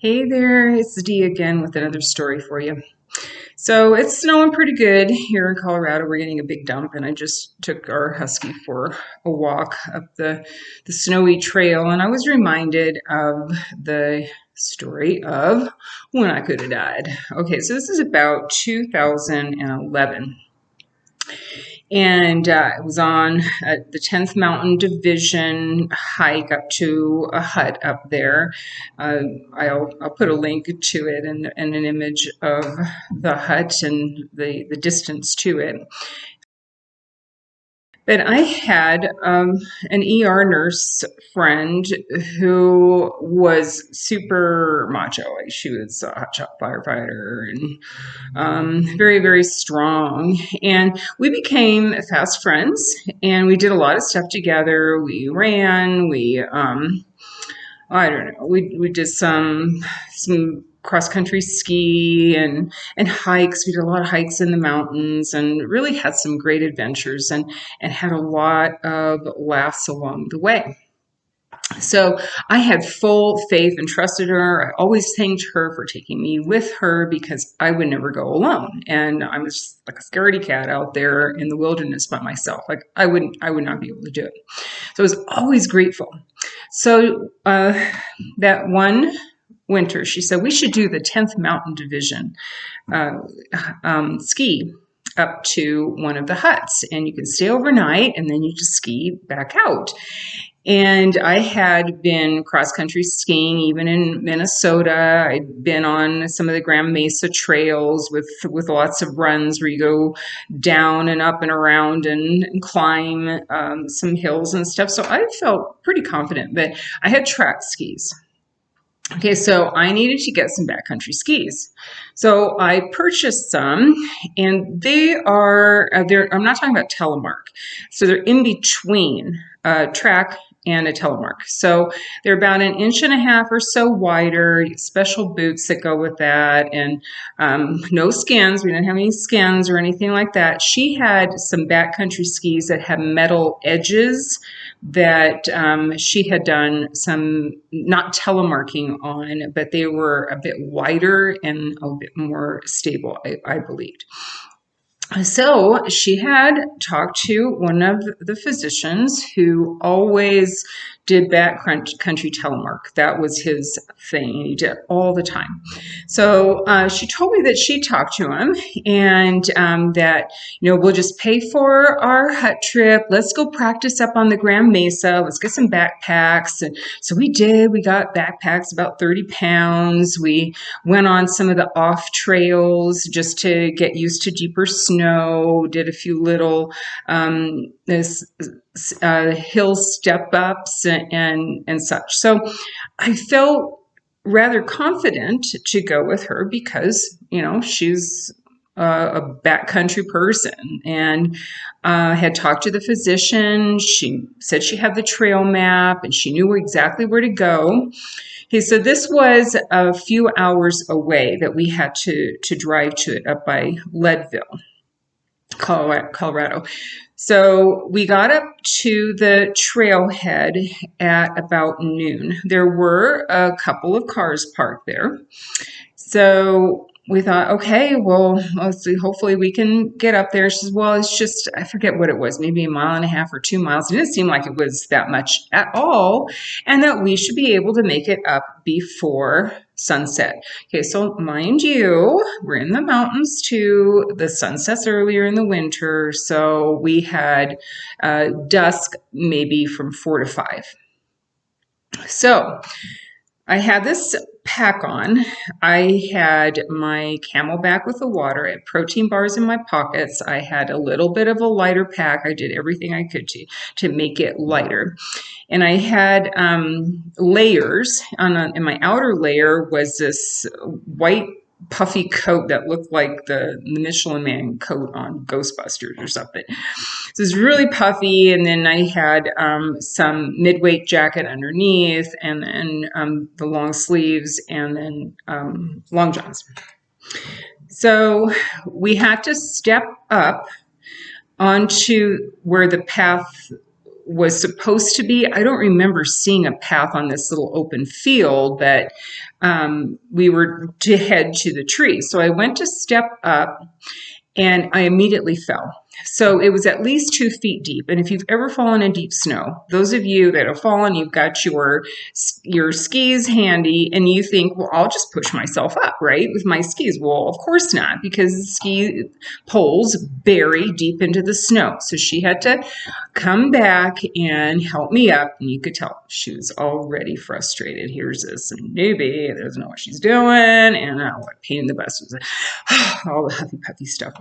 Hey there, it's Dee again with another story for you. So it's snowing pretty good here in Colorado. We're getting a big dump, and I just took our husky for a walk up the snowy trail, and I was reminded of the story of when I could have died. Okay, so this is about 2011. And it was on the 10th Mountain Division hike up to a hut up there. I'll put a link to it and an image of the hut and the distance to it. But I had an ER nurse friend who was super macho. Like she was a hotshot firefighter and very, very strong. And we became fast friends and we did a lot of stuff together. We ran, I don't know, we did some cross country ski and hikes. We did a lot of hikes in the mountains and really had some great adventures and had a lot of laughs along the way. So I had full faith and trusted her. I always thanked her for taking me with her because I would never go alone. And I was like a scaredy cat out there in the wilderness by myself. Like I would not be able to do it. So I was always grateful. So that one winter, she said, we should do the 10th Mountain Division ski up to one of the huts. And you can stay overnight and then you just ski back out. And I had been cross-country skiing even in Minnesota. I'd been on some of the Grand Mesa trails with lots of runs where you go down and up and around and climb some hills and stuff. So I felt pretty confident, but I had track skis. Okay, so I needed to get some backcountry skis. So I purchased some, and they are, I'm not talking about telemark. So they're in between track and a telemark. So they're about 1.5 inches or so wider, special boots that go with that, and no skins. We didn't have any skins or anything like that. She had some backcountry skis that had metal edges that she had done some, not telemarking on, but they were a bit wider and a bit more stable, I believed. So she had talked to one of the physicians who always did backcountry telemark. That was his thing, and he did it all the time. So she told me that she talked to him and that, we'll just pay for our hut trip. Let's go practice up on the Grand Mesa. Let's get some backpacks. And so we did. We got backpacks about 30 pounds. We went on some of the off trails just to get used to deeper snow, did a few little hill step ups and such. So I felt rather confident to go with her because, she's a backcountry person and had talked to the physician. She said she had the trail map and she knew exactly where to go. Okay, so this was a few hours away that we had to drive to it up by Leadville, Colorado. So we got up to the trailhead at about noon. There were a couple of cars parked there. So we thought, okay, well, let's see, hopefully we can get up there. She says, well, it's just, I forget what it was, maybe 1.5 miles or 2 miles. It didn't seem like it was that much at all, and that we should be able to make it up before sunset. Okay, so mind you, we're in the mountains too. The sunset's earlier in the winter, so we had dusk maybe from 4 to 5. So I had this pack on. I had my Camelback with the water. I had protein bars in my pockets. I had a little bit of a lighter pack. I did everything I could to make it lighter. And I had layers. In my outer layer was this white puffy coat that looked like the Michelin Man coat on Ghostbusters or something. So it was really puffy, and then I had some mid-weight jacket underneath, and then the long sleeves, and then long johns. So we had to step up onto where the path was supposed to be. I don't remember seeing a path on this little open field, but we were to head to the tree. So I went to step up and I immediately fell. So it was at least 2 feet deep. And if you've ever fallen in deep snow, those of you that have fallen, you've got your skis handy and you think, well, I'll just push myself up, right? With my skis. Well, of course not, because the ski poles bury deep into the snow. So she had to come back and help me up. And you could tell she was already frustrated. Here's this newbie that doesn't know what she's doing. And what a pain in the butt was all the huffy puffy stuff.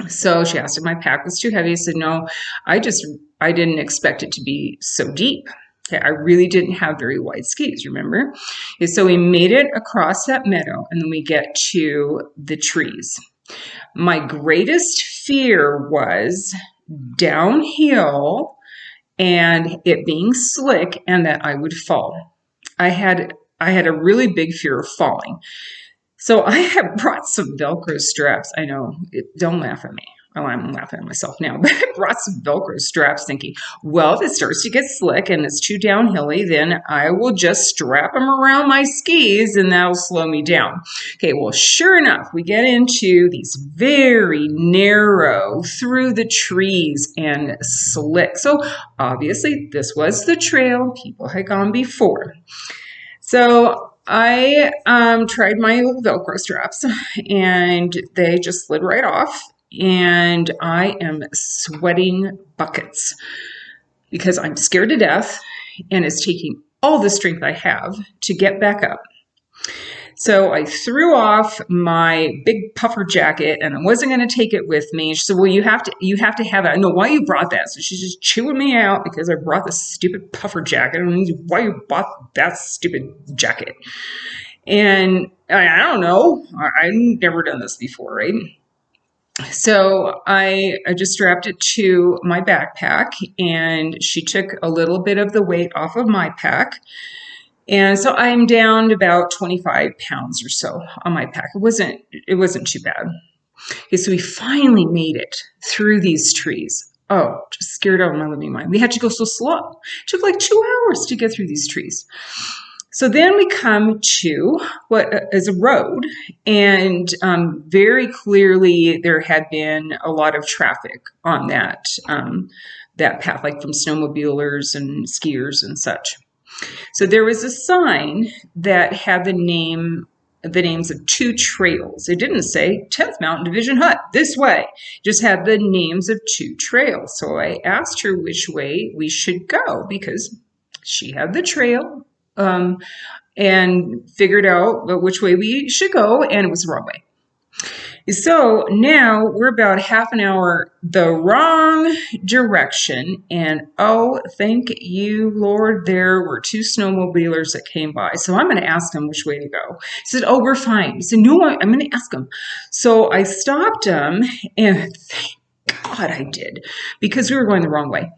So she asked if my pack was too heavy. I said, no, I didn't expect it to be so deep. Okay, I really didn't have very wide skis, remember? Okay, so we made it across that meadow and then we get to the trees. My greatest fear was downhill and it being slick and that I would fall. I had a really big fear of falling. So I have brought some Velcro straps. I know, don't laugh at me. Oh, I'm laughing at myself now, but I brought some Velcro straps thinking, well, if it starts to get slick and it's too downhilly, then I will just strap them around my skis and that'll slow me down. Okay, well, sure enough, we get into these very narrow through the trees and slick. So obviously this was the trail people had gone before. So I tried my little Velcro straps and they just slid right off and I am sweating buckets because I'm scared to death and it's taking all the strength I have to get back up. So I threw off my big puffer jacket and I wasn't going to take it with me. She said, well, you have to have it. I know why you brought that. So she's just chewing me out because I brought this stupid puffer jacket. I don't know why you bought that stupid jacket. And I don't know. I've never done this before, right? So I just strapped it to my backpack and she took a little bit of the weight off of my pack. And so I'm down to about 25 pounds or so on my pack. It wasn't too bad. Okay, so we finally made it through these trees. Oh, just scared out of my living mind. We had to go so slow. It took like 2 hours to get through these trees. So then we come to what is a road, and very clearly there had been a lot of traffic on that path, like from snowmobilers and skiers and such. So there was a sign that had the names of 2 trails. It didn't say 10th Mountain Division Hut this way. It just had the names of 2 trails. So I asked her which way we should go because she had the trail and figured out which way we should go, and it was the wrong way. So now we're about half an hour the wrong direction, and oh, thank you, Lord, there were 2 snowmobilers that came by. So I'm going to ask them which way to go. He said, oh, we're fine. He said, no, I'm going to ask them. So I stopped him, and thank God I did, because we were going the wrong way.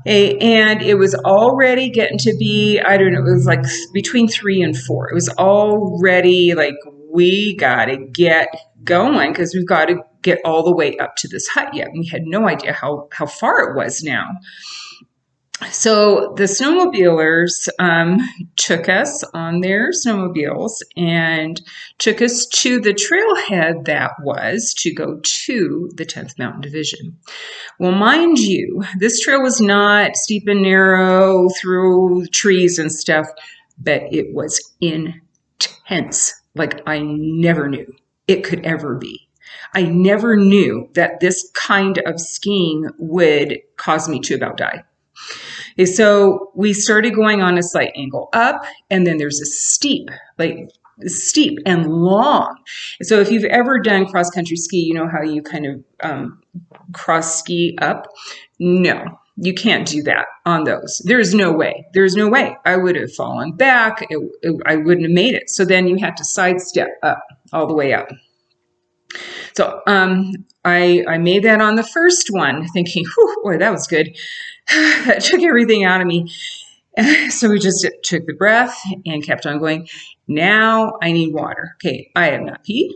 And it was already getting to be, I don't know, it was like between 3 and 4. It was already like, we got to get going because we've got to get all the way up to this hut yet. We had no idea how far it was now. So the snowmobilers took us on their snowmobiles and took us to the trailhead that was to go to the 10th Mountain Division. Well, mind you, this trail was not steep and narrow through trees and stuff, but it was intense, like I never knew it could ever be. I never knew that this kind of skiing would cause me to about die. So we started going on a slight angle up, and then there's a steep and long. So if you've ever done cross-country ski, you know how you kind of cross ski up. No, you can't do that on those. There's no way. There's no way. I would have fallen back. I wouldn't have made it. So then you had to sidestep up all the way up. So I made that on the first one, thinking, whew, boy, that was good. That took everything out of me. So we just took the breath and kept on going. Now I need water. Okay, I have not peed.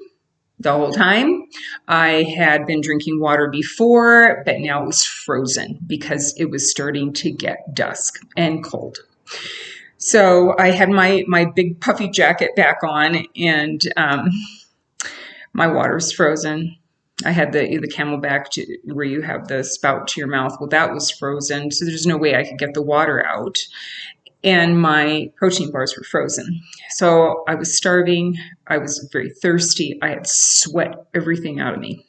the whole time. I had been drinking water before, but now it was frozen because it was starting to get dusk and cold. So I had my big puffy jacket back on, and my water was frozen. I had the Camelback where you have the spout to your mouth. Well, that was frozen, so there's no way I could get the water out. And my protein bars were frozen. So I was starving. I was very thirsty. I had sweat everything out of me.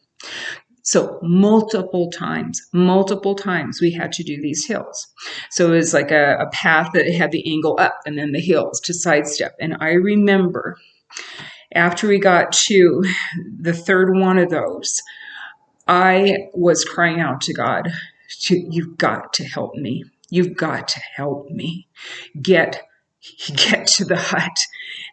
So multiple times, we had to do these hills. So it was like a path that had the angle up and then the hills to sidestep. And I remember after we got to the third one of those, I was crying out to God, you've got to help me. You've got to help me get to the hut.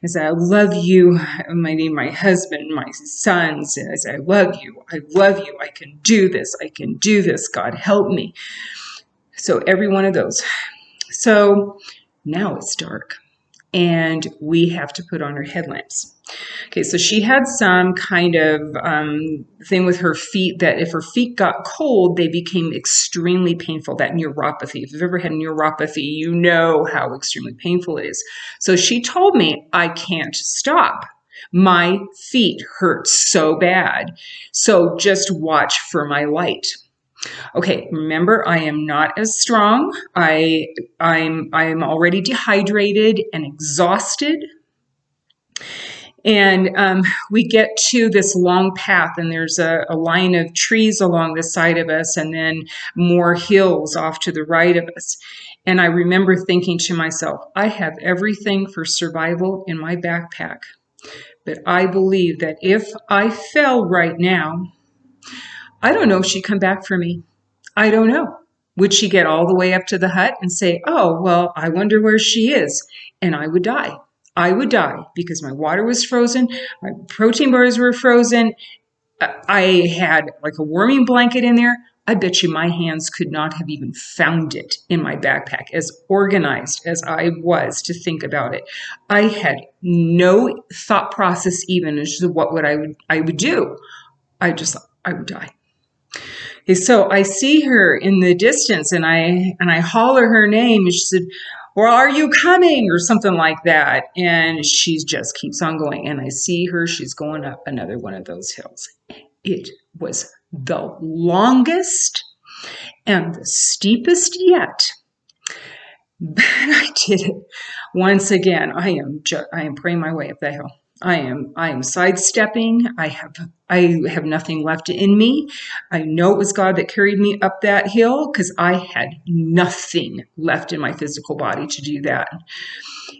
I said, I love you. My husband, my sons. I said, I love you. I love you. I can do this. I can do this. God, help me. So every one of those. So now it's dark and we have to put on our headlamps. Okay, so she had some kind of thing with her feet that if her feet got cold, they became extremely painful, that neuropathy. If you've ever had neuropathy, you know how extremely painful it is. So she told me, I can't stop. My feet hurt so bad. So just watch for my light. Okay, remember, I am not as strong. I'm already dehydrated and exhausted. And we get to this long path, and there's a line of trees along the side of us, and then more hills off to the right of us. And I remember thinking to myself, I have everything for survival in my backpack. But I believe that if I fell right now, I don't know if she'd come back for me. I don't know. Would she get all the way up to the hut and say, oh, well, I wonder where she is? And I would die. I would die because my water was frozen, my protein bars were frozen. I had like a warming blanket in there. I bet you my hands could not have even found it in my backpack, as organized as I was to think about it. I had no thought process even as to what I would do. I would die. So I see her in the distance, and I holler her name, and she said, or are you coming, or something like that. And she just keeps on going. And I see her, she's going up another one of those hills. It was the longest and the steepest yet. But I did it. Once again, I am praying my way up that hill. I am sidestepping. I have nothing left in me. I know it was God that carried me up that hill because I had nothing left in my physical body to do that.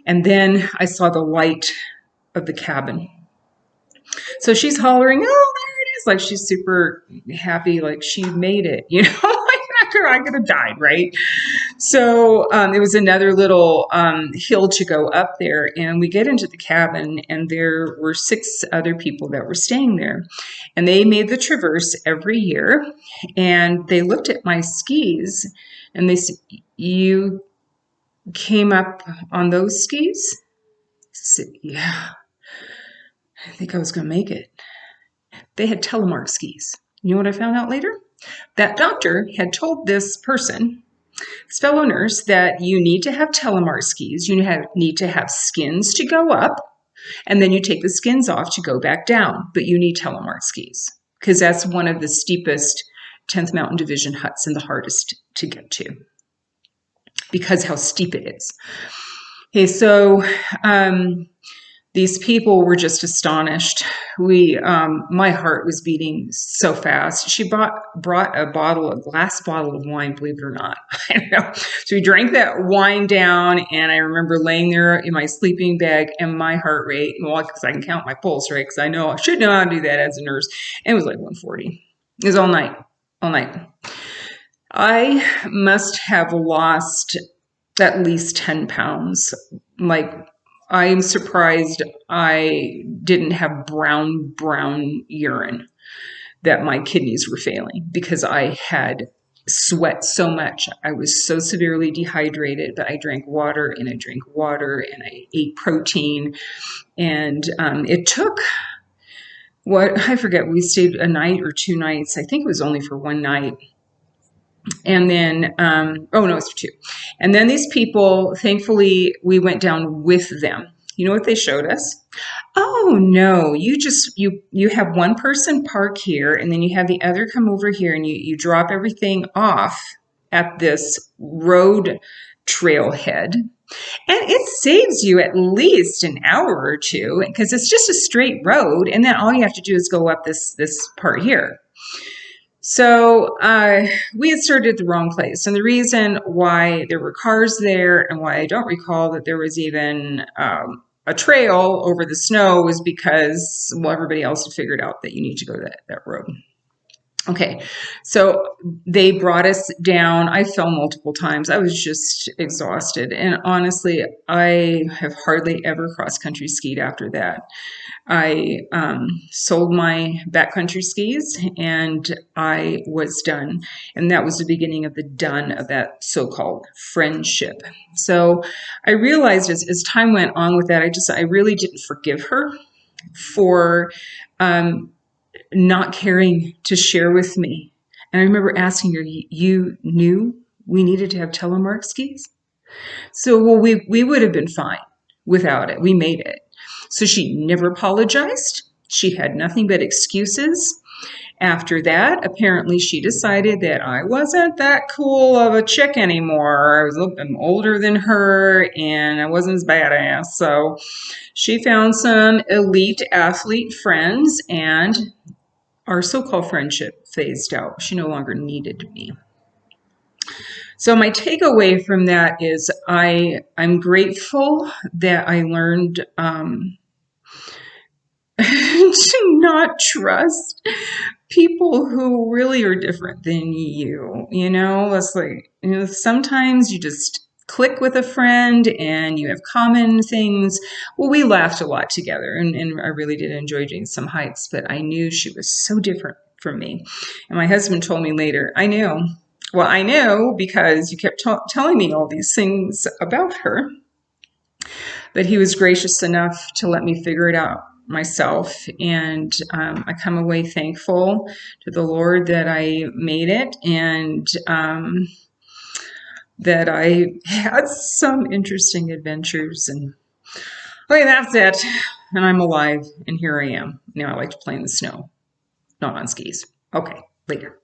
And then I saw the light of the cabin. So she's hollering, oh, there it is. Like she's super happy, like she made it, after I could have died, right? So it was another little hill to go up there, and we get into the cabin, and there were 6 other people that were staying there, and they made the traverse every year, and they looked at my skis, and they said, you came up on those skis? I said, yeah, I think I was going to make it. They had telemark skis. You know what I found out later? That doctor had told this person, this fellow nurse, that you need to have telemark skis. You need to have skins to go up, and then you take the skins off to go back down. But you need telemark skis because that's one of the steepest 10th Mountain Division huts and the hardest to get to because how steep it is. Okay, so these people were just astonished. My heart was beating so fast. She brought a glass bottle of wine, believe it or not. I don't know. So we drank that wine down, and I remember laying there in my sleeping bag, and my heart rate, well, because I can count my pulse rate, because I know I should know how to do that as a nurse. And it was like 140. It was all night. I must have lost at least 10 pounds. Like, I am surprised I didn't have brown urine, that my kidneys were failing because I had sweat so much. I was so severely dehydrated, but I drank water and I ate protein. And it took I forget, we stayed a night or 2 nights. I think it was only for one night. And then, oh no, it's for two. And then these people, thankfully, we went down with them. You know what they showed us? Oh no, you have one person park here, and then you have the other come over here, and you drop everything off at this road trailhead. And it saves you at least an hour or two because it's just a straight road, and then all you have to do is go up this part here. So we had started at the wrong place. And the reason why there were cars there and why I don't recall that there was even a trail over the snow was because, well, everybody else had figured out that you need to go to that road. Okay, so they brought us down. I fell multiple times. I was just exhausted. And honestly, I have hardly ever cross-country skied after that. I sold my backcountry skis and I was done. And that was the beginning of the done of that so-called friendship. So I realized as time went on with that, I really didn't forgive her for not caring to share with me. And I remember asking her, you knew we needed to have telemark skis? So, well, we would have been fine without it. We made it. So she never apologized. She had nothing but excuses. After that, apparently she decided that I wasn't that cool of a chick anymore. I'm older than her and I wasn't as badass. So she found some elite athlete friends and our so-called friendship phased out. She no longer needed me. So my takeaway from that is I'm grateful that I learned to not trust people who really are different than you. You know, it's like, you know, sometimes you just click with a friend and you have common things. Well, we laughed a lot together and I really did enjoy doing some hikes, but I knew she was so different from me. And my husband told me later, I knew. Well, I know because you kept telling me all these things about her. But he was gracious enough to let me figure it out myself. And I come away thankful to the Lord that I made it and that I had some interesting adventures. And okay, that's it. And I'm alive. And here I am. Now I like to play in the snow, not on skis. Okay, later.